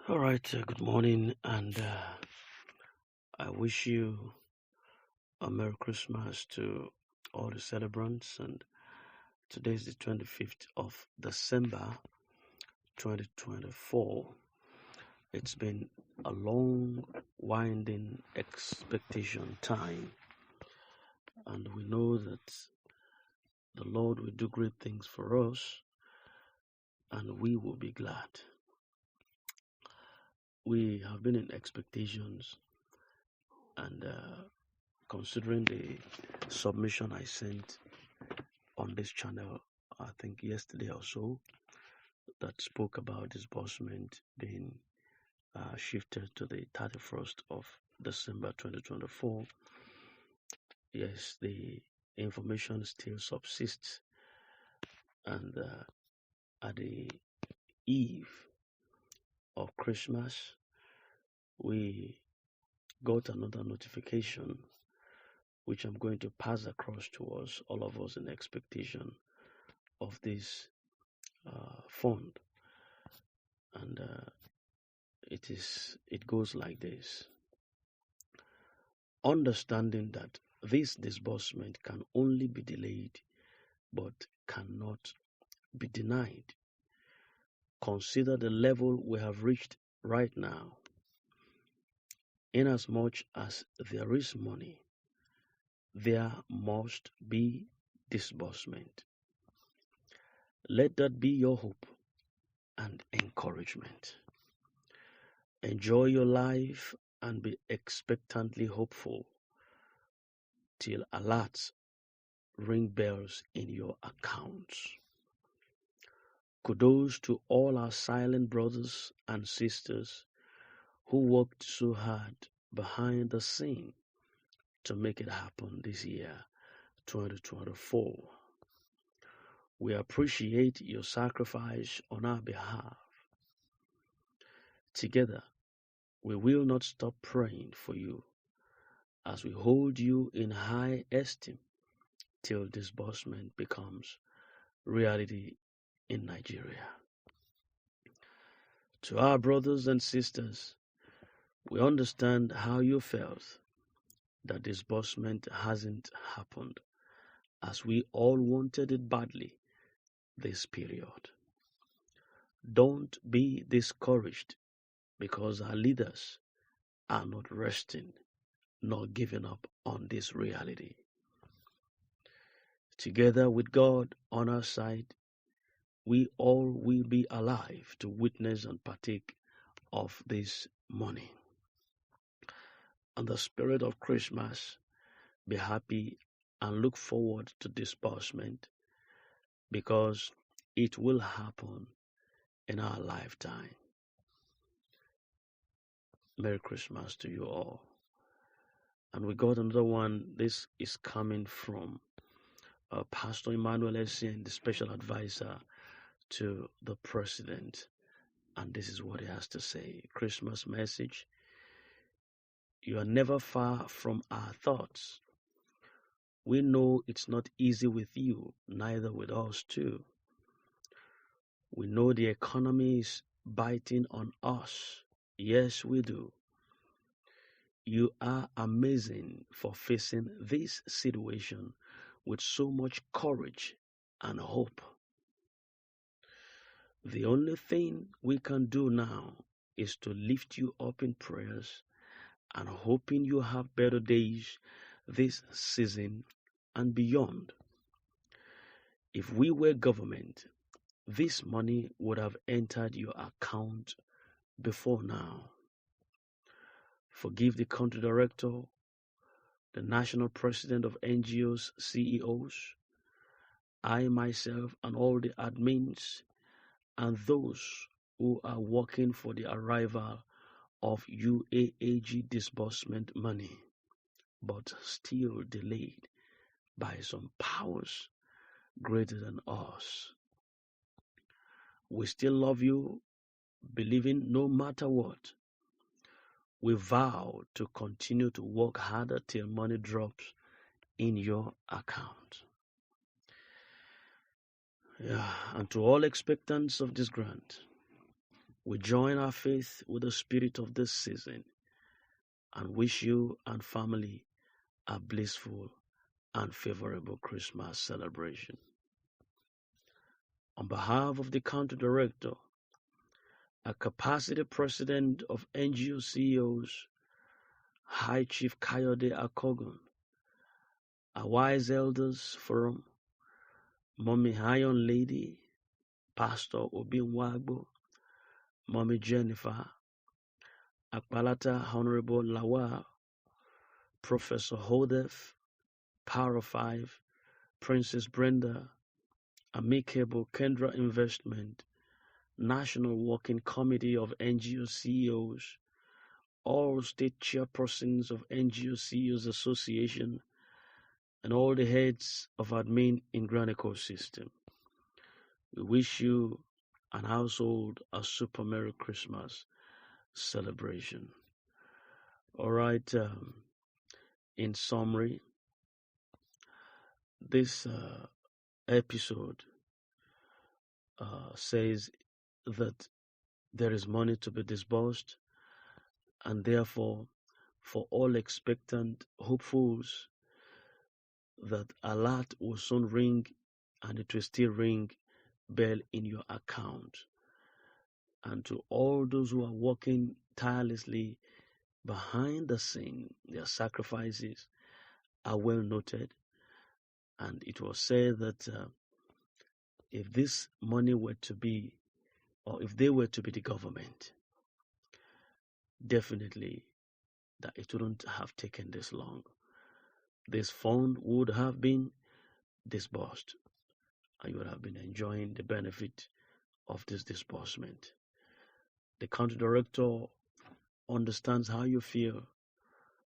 All right, good morning, and I wish you a Merry Christmas to all the celebrants. And today is the 25th of December, 2024. It's been a long, winding expectation time, and we know that the Lord will do great things for us, and we will be glad. We have been in expectations, and considering the submission I sent on this channel, I think yesterday or so, that spoke about disbursement being shifted to the 31st of December 2024. Yes, the information still subsists, and at the eve of Christmas, we got another notification which I'm going to pass across to us, all of us, in expectation of this fund. And it goes like this: understanding that this disbursement can only be delayed but cannot be denied. Consider the level we have reached right now. Inasmuch as there is money, there must be disbursement. Let that be your hope and encouragement. Enjoy your life and be expectantly hopeful till alerts ring bells in your accounts. Kudos to all our silent brothers and sisters who worked so hard behind the scene to make it happen this year, 2024. We appreciate your sacrifice on our behalf. Together, we will not stop praying for you as we hold you in high esteem till disbursement becomes reality in Nigeria. To our brothers and sisters, we understand how you felt that disbursement hasn't happened, as we all wanted it badly this period. Don't be discouraged, because our leaders are not resting nor giving up on this reality. Together with God on our side, we all will be alive to witness and partake of this morning. And the spirit of Christmas, be happy and look forward to disbursement, because it will happen in our lifetime. Merry Christmas to you all. And we got another one. This is coming from Pastor Emmanuel Essien, the special advisor to the president. And this is what he has to say. Christmas message: you are never far from our thoughts. We know it's not easy with you, neither with us too. We know the economy is biting on us. Yes, we do. You are amazing for facing this situation with so much courage and hope. The only thing we can do now is to lift you up in prayers and hoping you have better days this season and beyond. If we were government, this money would have entered your account before now. Forgive the country director, the national president of NGOs, CEOs, I myself and all the admins and those who are working for the arrival of UAAG disbursement money, but still delayed by some powers greater than us. We still love you, believing no matter what. We vow to continue to work harder till money drops in your account. And to all expectants of this grant, We join our faith with the spirit of this season and wish you and family a blissful and favorable Christmas celebration. On behalf of the Country Director, a capacity president of NGO CEOs, High Chief Kayode Akogun, a Wise Elders Forum, Mommy Iron Lady, Pastor Obi Nwagbo, Mommy Jennifer, Akbalata Honorable Lawal, Professor Hodef, Power of Five, Princess Brenda, Amicable Kendra Investment, National Working Committee of NGO CEOs, all state chairpersons of NGO CEOs Association, and all the heads of admin in Grand Ecosystem. We wish you and household a super Merry Christmas celebration. All right, in summary, this episode says that there is money to be disbursed, and therefore, for all expectant hopefuls, that alert will soon ring, and it will still ring bell in your account. And to all those who are working tirelessly behind the scene, their sacrifices are well noted. And it was said that if this money were to be, or if they were to be the government, definitely that it wouldn't have taken this long. This fund would have been disbursed, and you would have been enjoying the benefit of this disbursement. The country director understands how you feel.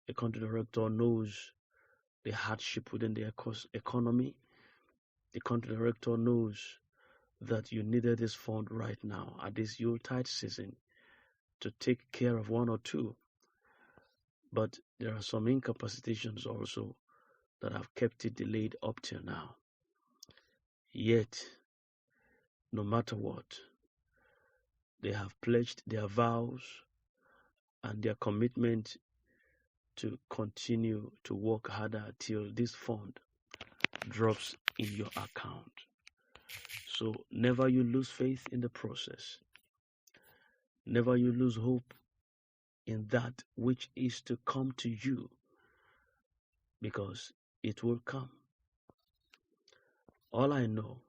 The country director knows the hardship within the economy. The country director knows that you needed this fund right now at this Yuletide season to take care of one or two. But there are some incapacitations also that have kept it delayed up till now. Yet, no matter what, they have pledged their vows and their commitment to continue to work harder till this fund drops in your account. So never you lose faith in the process. Never you lose hope in that which is to come to you, because it will come. All I know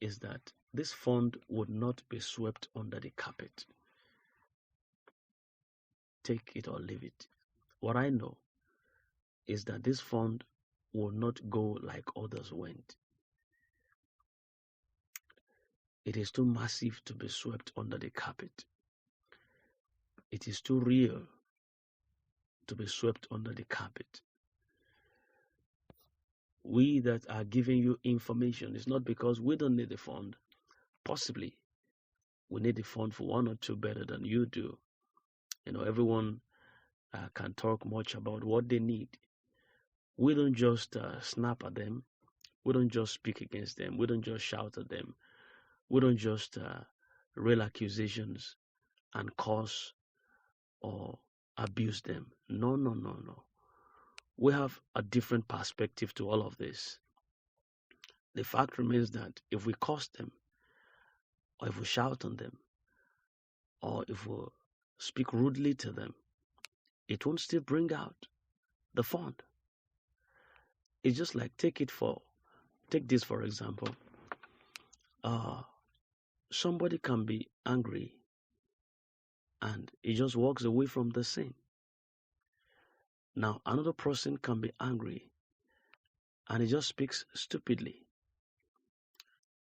is that this fund would not be swept under the carpet. Take it or leave it. What I know is that this fund will not go like others went. It is too massive to be swept under the carpet. It is too real to be swept under the carpet. We that are giving you information, it's not because we don't need the fund. Possibly, we need the fund for one or two better than you do. Everyone can talk much about what they need. We don't just snap at them. We don't just speak against them. We don't just shout at them. We don't just rail accusations and curse or abuse them. No. We have a different perspective to all of this. The fact remains that if we curse them, or if we shout on them, or if we speak rudely to them, it won't still bring out the fund. It's just like take this for example. Somebody can be angry and he just walks away from the scene. Now another person can be angry and he just speaks stupidly.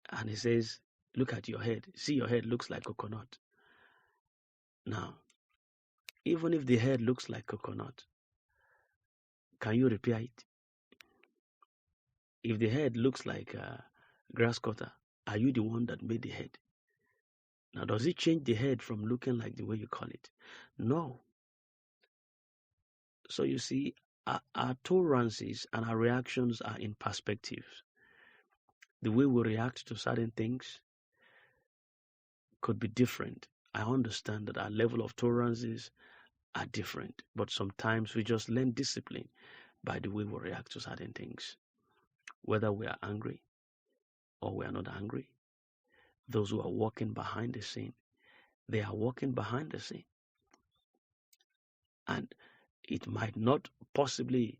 And he says, look at your head. See, your head looks like coconut. Now, even if the head looks like coconut, can you repair it? If the head looks like a grass cutter, are you the one that made the head? Now, does it change the head from looking like the way you call it? No. So you see, our tolerances and our reactions are in perspective. The way we react to certain things could be different I understand that our level of tolerances are different, but sometimes we just learn discipline by the way we react to certain things. Whether we are angry or we are not angry, those who are walking behind the scene, they are walking behind the scene. And it might not possibly,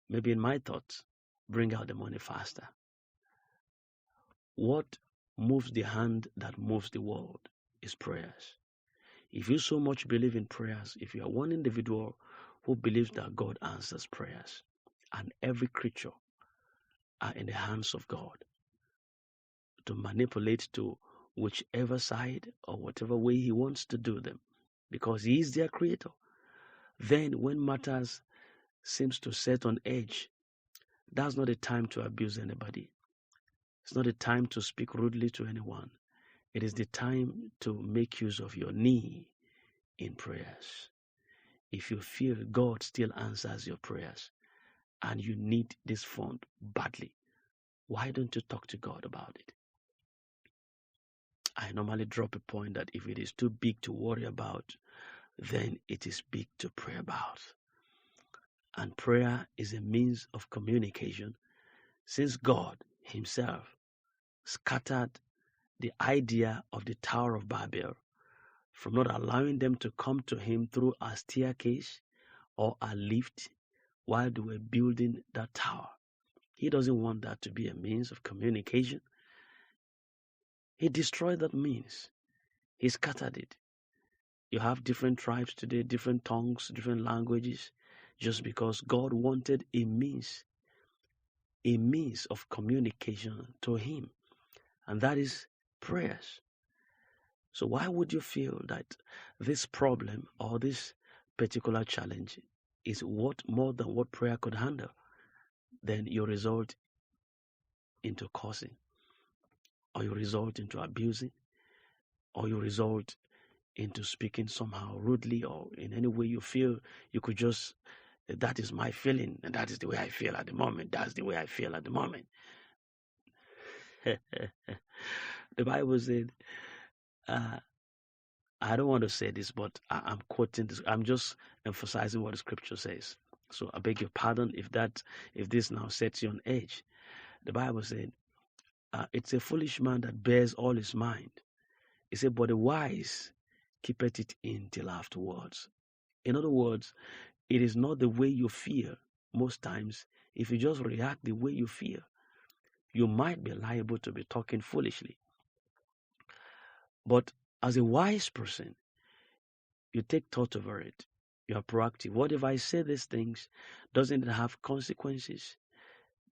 maybe in my thoughts, bring out the money faster. What moves the hand that moves the world is prayers. If you so much believe in prayers, if you are one individual who believes that God answers prayers, and every creature are in the hands of God to manipulate to whichever side or whatever way he wants to do them, because he is their creator, then when matters seems to set on edge, that's not a time to abuse anybody. It's not a time to speak rudely to anyone. It is the time to make use of your knee in prayers. If you feel God still answers your prayers and you need this fund badly, why don't you talk to God about it? I normally drop a point that if it is too big to worry about, then it is big to pray about. And prayer is a means of communication, since God himself scattered the idea of the Tower of Babel from not allowing them to come to him through a staircase or a lift while they were building that tower. He doesn't want that to be a means of communication. He destroyed that means. He scattered it. You have different tribes today, different tongues, different languages, just because God wanted a means of communication to him, and that is prayers. So why would you feel that this problem or this particular challenge is what more than what prayer could handle? Then you result into cursing, or you result into abusing, or you result into speaking somehow rudely, or in any way you feel you could just, that is my feeling, and that is the way I feel at the moment. That's the way I feel at the moment. The Bible said, I don't want to say this, but I'm quoting this. I'm just emphasizing what the scripture says. So I beg your pardon if this now sets you on edge. The Bible said, it's a foolish man that bears all his mind. It said, but the wise keepeth it in till afterwards. In other words, it is not the way you feel. Most times, if you just react the way you feel, you might be liable to be talking foolishly. But as a wise person, you take thought over it. You are proactive. What if I say these things? Doesn't it have consequences?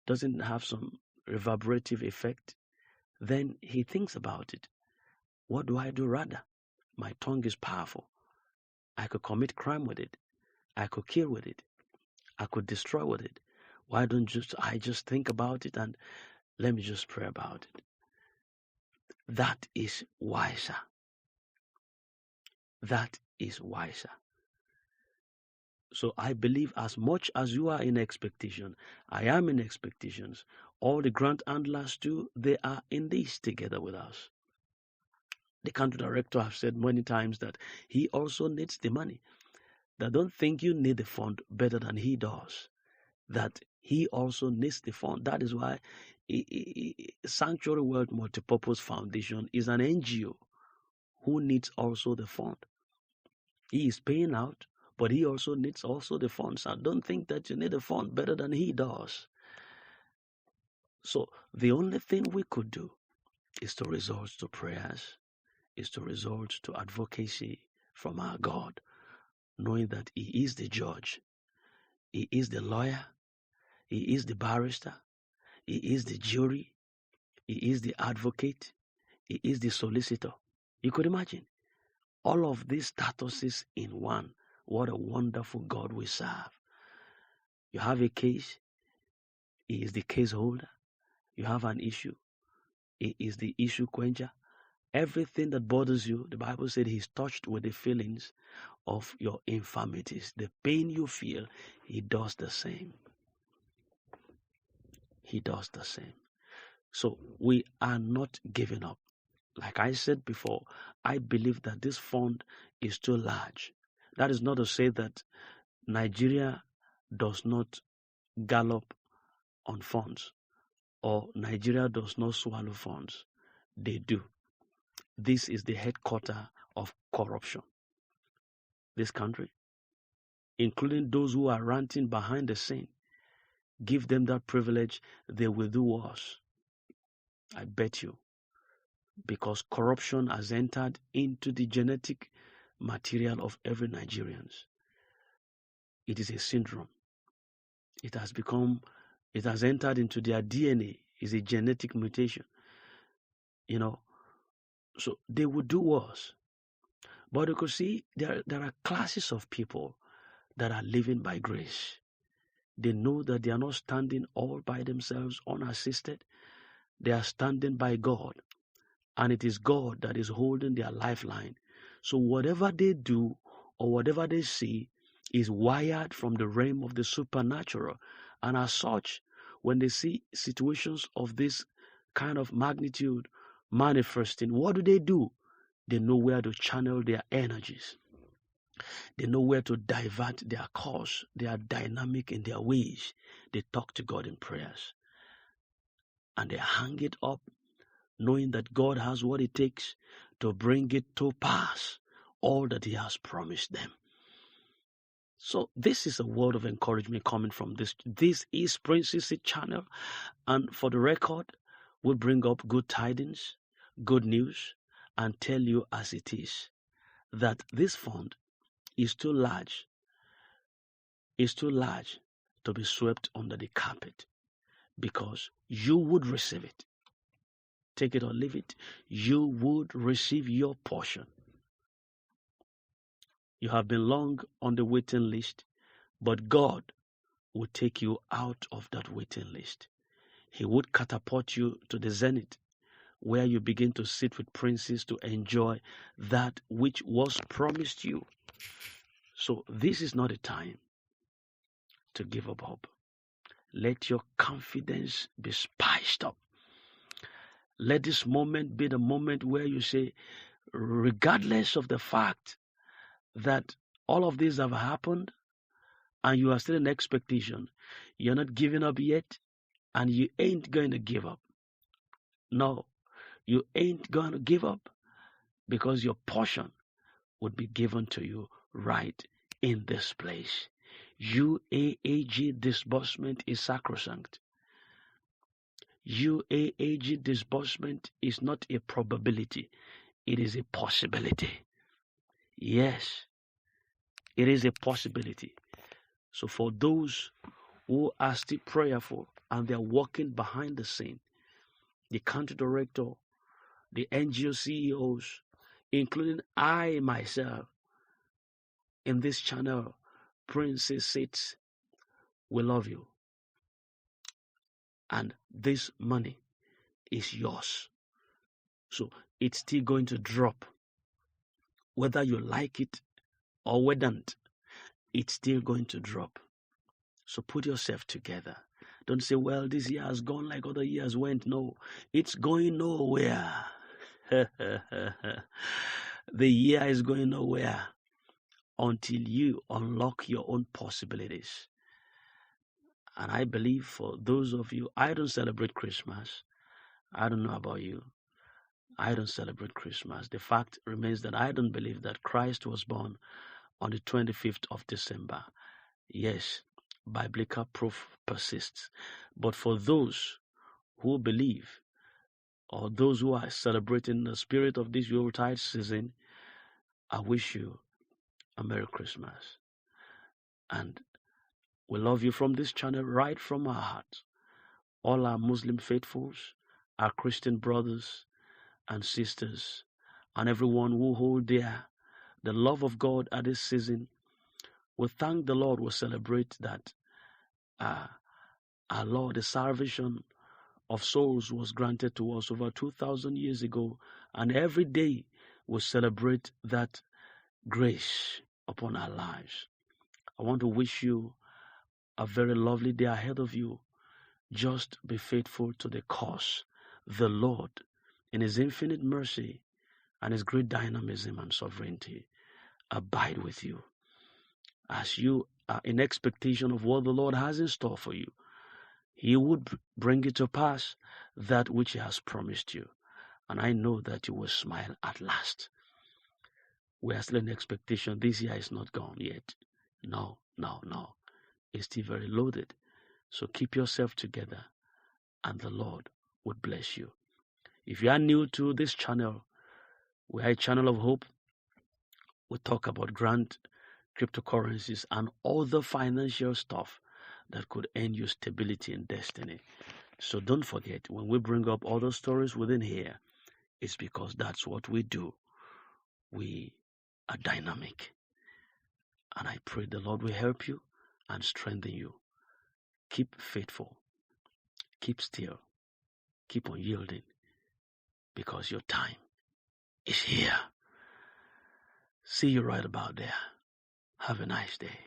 Doesn't it have some reverberative effect? Then he thinks about it. What do I do rather? My tongue is powerful. I could commit crime with it. I could kill with it. I could destroy with it. Why don't I just think about it and let me just pray about it? That is wiser. That is wiser. So I believe as much as you are in expectation, I am in expectations. All the grant handlers too, they are in this together with us. The country director has said many times that he also needs the money. That don't think you need the fund better than he does. That he also needs the fund. That is why Sanctuary World Multipurpose Foundation is an NGO who needs also the fund. He is paying out, but he also needs also the funds. I don't think that you need a fund better than he does. So the only thing we could do is to resort to prayers, is to resort to advocacy from our God, knowing that he is the judge, he is the lawyer, he is the barrister, he is the jury, he is the advocate, he is the solicitor. You could imagine all of these statuses in one. What a wonderful God we serve. You have a case, he is the case holder. You have an issue, he is the issue quencher. Everything that bothers you, the Bible said he's touched with the feelings of your infirmities. The pain you feel, he does the same. He does the same. So we are not giving up. Like I said before, I believe that this fund is too large. That is not to say that Nigeria does not gallop on funds or Nigeria does not swallow funds. They do. This is the headquarters of corruption. This country, including those who are ranting behind the scene, give them that privilege, they will do worse. I bet you. Because corruption has entered into the genetic material of every Nigerian. It is a syndrome. It has entered into their DNA. It's a genetic mutation. So they would do worse. But you could see there are classes of people that are living by grace. They know that they are not standing all by themselves unassisted. They are standing by God. And it is God that is holding their lifeline. So whatever they do or whatever they see is wired from the realm of the supernatural. And as such, when they see situations of this kind of magnitude manifesting, what do? They know where to channel their energies. They know where to divert their course. They are dynamic in their ways. They talk to God in prayers. And they hang it up, knowing that God has what it takes to bring it to pass, all that He has promised them. So this is a word of encouragement coming from this. This is Princess Channel. And for the record, we'll bring up good tidings, good news, and tell you as it is that this fund is too large to be swept under the carpet, because you would receive it. Take it or leave it. You would receive your portion. You have been long on the waiting list, but God will take you out of that waiting list. He would catapult you to the zenith, where you begin to sit with princes to enjoy that which was promised you. So this is not a time to give up hope. Let your confidence be spiced up. Let this moment be the moment where you say, regardless of the fact that all of these have happened and you are still in expectation, you're not giving up yet, and you ain't going to give up. No, you ain't going to give up, because your portion would be given to you right in this place. UAAG disbursement is sacrosanct. UAAG disbursement is not a probability, it is a possibility. Yes, it is a possibility. So for those who are still prayerful and they're working behind the scene, the country director, the NGO CEOs, including I myself in this channel, Princess Sits, we love you. And this money is yours. So it's still going to drop. Whether you like it or whether not, it's still going to drop. So put yourself together. Don't say, well, this year has gone like other years went. No, it's going nowhere. The year is going nowhere until you unlock your own possibilities. And I believe for those of you, I don't celebrate Christmas. I don't know about you. I don't celebrate Christmas. The fact remains that I don't believe that Christ was born on the 25th of December. Yes, biblical proof persists. But for those who believe, or those who are celebrating the spirit of this Yuletide season, I wish you a Merry Christmas. And we love you from this channel, right from our hearts. All our Muslim faithfuls, our Christian brothers and sisters, and everyone who hold dear the love of God at this season, we thank the Lord. We celebrate that our Lord, the salvation of souls was granted to us over 2,000 years ago, and every day we celebrate that grace upon our lives. I want to wish you a very lovely day ahead of you. Just be faithful to the cause. The Lord in His infinite mercy and His great dynamism and sovereignty, abide with you as you are in expectation of what the Lord has in store for you. He would bring it to pass, that which He has promised you. And I know that you will smile at last. We are still in expectation. This year is not gone yet. No. It's still very loaded. So keep yourself together and the Lord would bless you. If you are new to this channel, we are a channel of hope. We talk about grant, cryptocurrencies, and other financial stuff that could earn you stability and destiny. So don't forget, when we bring up other stories within here, it's because that's what we do. We are dynamic. And I pray the Lord will help you and strengthen you. Keep faithful. Keep still. Keep on yielding, because your time is here. See you right about there. Have a nice day.